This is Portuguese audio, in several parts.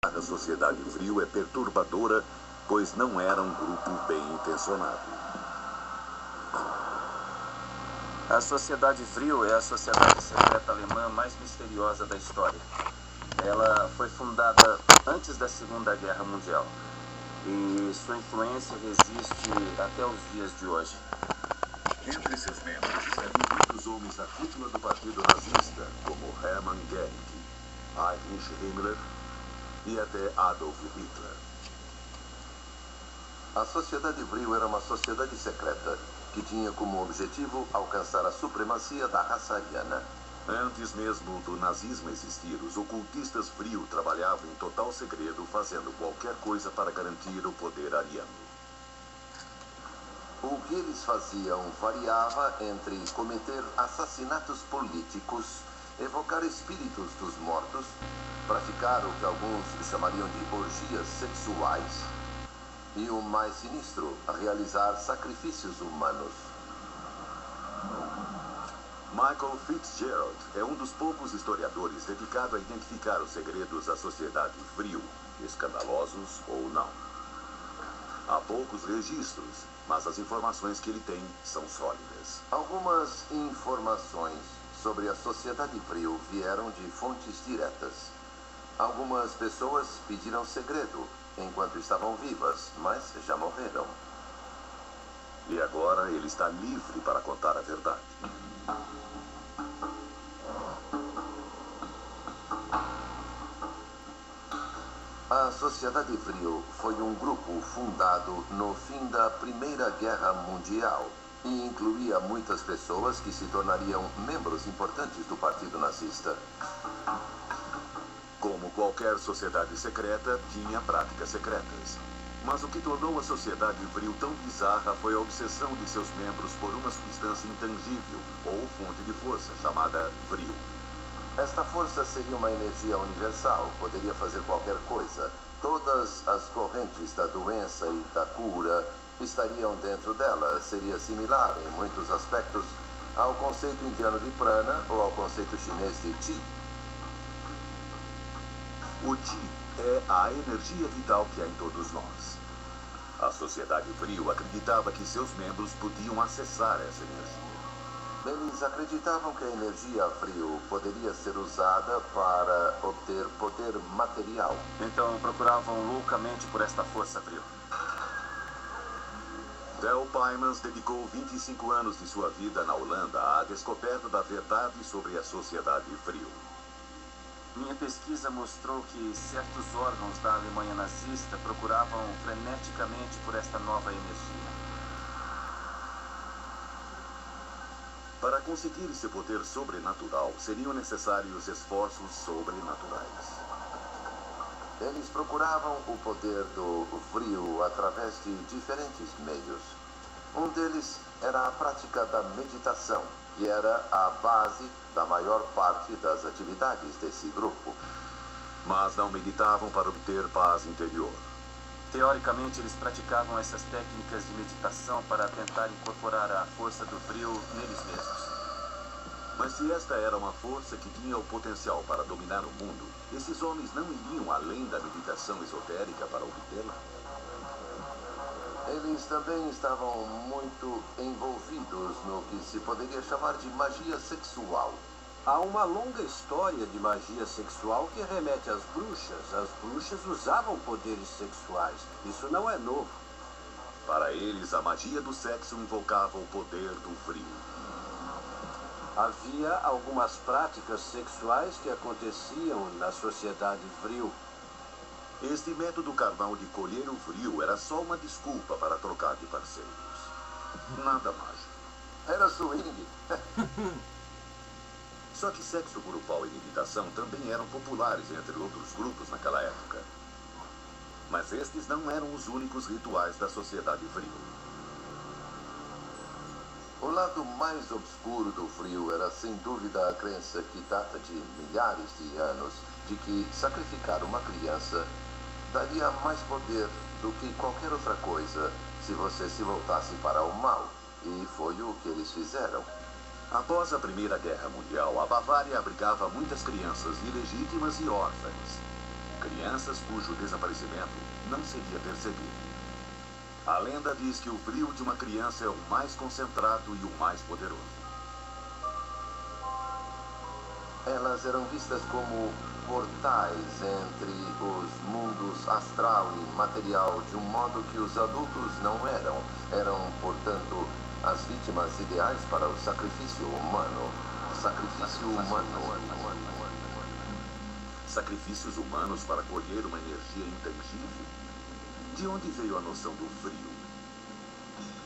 A Sociedade Vril é perturbadora, pois não era um grupo bem intencionado. A Sociedade Vril é a sociedade secreta alemã mais misteriosa da história. Ela foi fundada antes da Segunda Guerra Mundial e sua influência resiste até os dias de hoje. Entre seus membros estariam muitos homens da cúpula do partido nazista, como Hermann Göring, Heinrich Himmler e até Adolf Hitler. A Sociedade Vril era uma sociedade secreta que tinha como objetivo alcançar a supremacia da raça ariana. Antes mesmo do nazismo existir, os ocultistas Vril trabalhavam em total segredo, fazendo qualquer coisa para garantir o poder ariano. O que eles faziam variava entre cometer assassinatos políticos, evocar espíritos dos mortos, praticar o que alguns chamariam de orgias sexuais e, o mais sinistro, realizar sacrifícios humanos. Michael Fitzgerald é um dos poucos historiadores dedicado a identificar os segredos da Sociedade Vril, escandalosos ou não. Há poucos registros, mas as informações que ele tem são sólidas. Algumas informações sobre a Sociedade Vril vieram de fontes diretas. Algumas pessoas pediram segredo enquanto estavam vivas, mas já morreram. E agora ele está livre para contar a verdade. A Sociedade Vril foi um grupo fundado no fim da Primeira Guerra Mundial e incluía muitas pessoas que se tornariam membros importantes do Partido Nazista. Como qualquer sociedade secreta, tinha práticas secretas. Mas o que tornou a Sociedade Vril tão bizarra foi a obsessão de seus membros por uma substância intangível, ou fonte de força, chamada Vril. Esta força seria uma energia universal, poderia fazer qualquer coisa. Todas as correntes da doença e da cura estariam dentro dela. Seria similar, em muitos aspectos, ao conceito indiano de prana ou ao conceito chinês de chi. O Chi é a energia vital que há em todos nós. A Sociedade Vril acreditava que seus membros podiam acessar essa energia. Eles acreditavam que a energia Vril poderia ser usada para obter poder material. Então procuravam loucamente por esta força Vril. Del Pymans dedicou 25 anos de sua vida na Holanda à descoberta da verdade sobre a Sociedade Vril. Minha pesquisa mostrou que certos órgãos da Alemanha nazista procuravam freneticamente por esta nova energia. Para conseguir esse poder sobrenatural, seriam necessários esforços sobrenaturais. Eles procuravam o poder do Vril através de diferentes meios. Um deles era a prática da meditação, que era a base da maior parte das atividades desse grupo. Mas não meditavam para obter paz interior. Teoricamente, eles praticavam essas técnicas de meditação para tentar incorporar a força do Vril neles mesmos. Mas se esta era uma força que tinha o potencial para dominar o mundo, esses homens não iriam além da meditação esotérica para obtê-la? Eles também estavam muito envolvidos no que se poderia chamar de magia sexual. Há uma longa história de magia sexual que remete às bruxas. As bruxas usavam poderes sexuais. Isso não é novo. Para eles, a magia do sexo invocava o poder do Vril. Havia algumas práticas sexuais que aconteciam na Sociedade Vril. Este método carnal de colher o Vril era só uma desculpa para trocar de parceiros. Nada mágico. Era swing. Só que sexo grupal e meditação também eram populares entre outros grupos naquela época. Mas estes não eram os únicos rituais da Sociedade Vril. O lado mais obscuro do Vril era sem dúvida a crença que data de milhares de anos de que sacrificar uma criança daria mais poder do que qualquer outra coisa se você se voltasse para o mal. E foi o que eles fizeram. Após a Primeira Guerra Mundial, a Bavária abrigava muitas crianças ilegítimas e órfãs. crianças cujo desaparecimento não seria percebido. A lenda diz que o frio de uma criança é o mais concentrado e o mais poderoso. Elas eram vistas como portais entre os mundos astral e material, de um modo que os adultos não eram. Eram, portanto, as vítimas ideais para o sacrifício humano. Sacrifício humano. Sacrifícios humanos para colher uma energia intangível? De onde veio a noção do frio?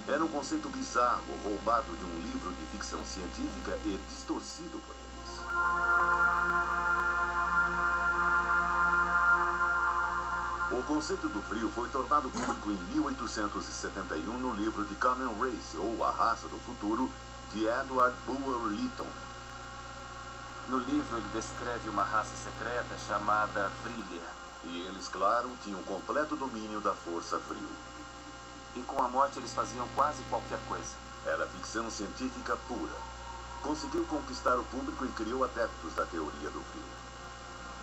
Era um conceito bizarro, roubado de um livro de ficção científica e distorcido por eles. O conceito do frio foi tornado público em 1871 no livro The Coming Race, ou A Raça do Futuro, de Edward Bulwer Lytton. No livro, ele descreve uma raça secreta chamada Vrilya. E eles, claro, tinham completo domínio da força frio. E com a morte eles faziam quase qualquer coisa. Era ficção científica pura. Conseguiu conquistar o público e criou adeptos da teoria do frio.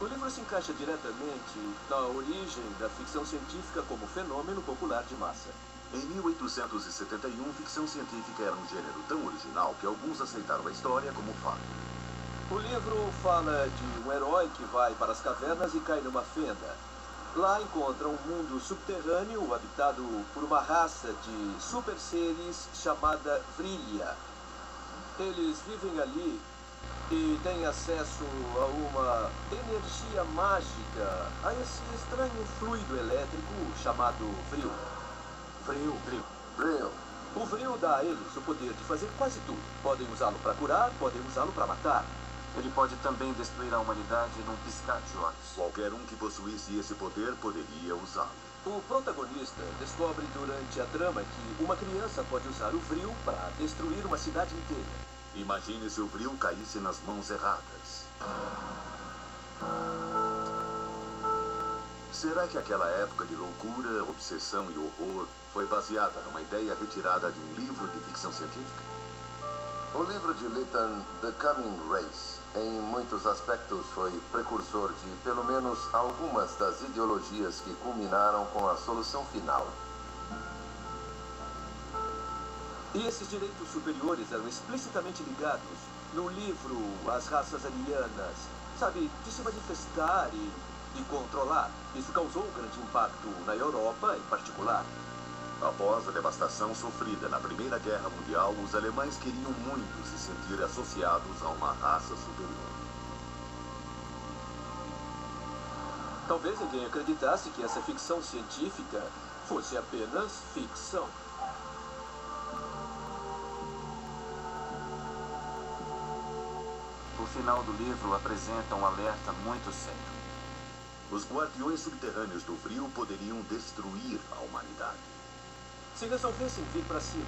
O livro se encaixa diretamente na origem da ficção científica como fenômeno popular de massa. Em 1871, ficção científica era um gênero tão original que alguns aceitaram a história como fato. O livro fala de um herói que vai para as cavernas e cai numa fenda. Lá encontra um mundo subterrâneo habitado por uma raça de super seres chamada Vrilya. Eles vivem ali e têm acesso a uma energia mágica, a esse estranho fluido elétrico chamado vril. Vril. O vril dá a eles o poder de fazer quase tudo. Podem usá-lo para curar, podem usá-lo para matar. Ele pode também destruir a humanidade num piscar de olhos. Qualquer um que possuísse esse poder poderia usá-lo. O protagonista descobre durante a trama que uma criança pode usar o vril para destruir uma cidade inteira. Imagine se o vril caísse nas mãos erradas. Será que aquela época de loucura, obsessão e horror foi baseada numa ideia retirada de um livro de ficção científica? O livro de Lytton, The Coming Race, em muitos aspectos foi precursor de pelo menos algumas das ideologias que culminaram com a solução final. E esses direitos superiores eram explicitamente ligados no livro às raças arianas, sabe, de se manifestar e controlar. Isso causou um grande impacto na Europa em particular. Após a devastação sofrida na Primeira Guerra Mundial, os alemães queriam muito se sentir associados a uma raça superior. Talvez ninguém acreditasse que essa ficção científica fosse apenas ficção. O final do livro apresenta um alerta muito sério. Os guardiões subterrâneos do frio poderiam destruir a humanidade. Se resolvessem vir para cima,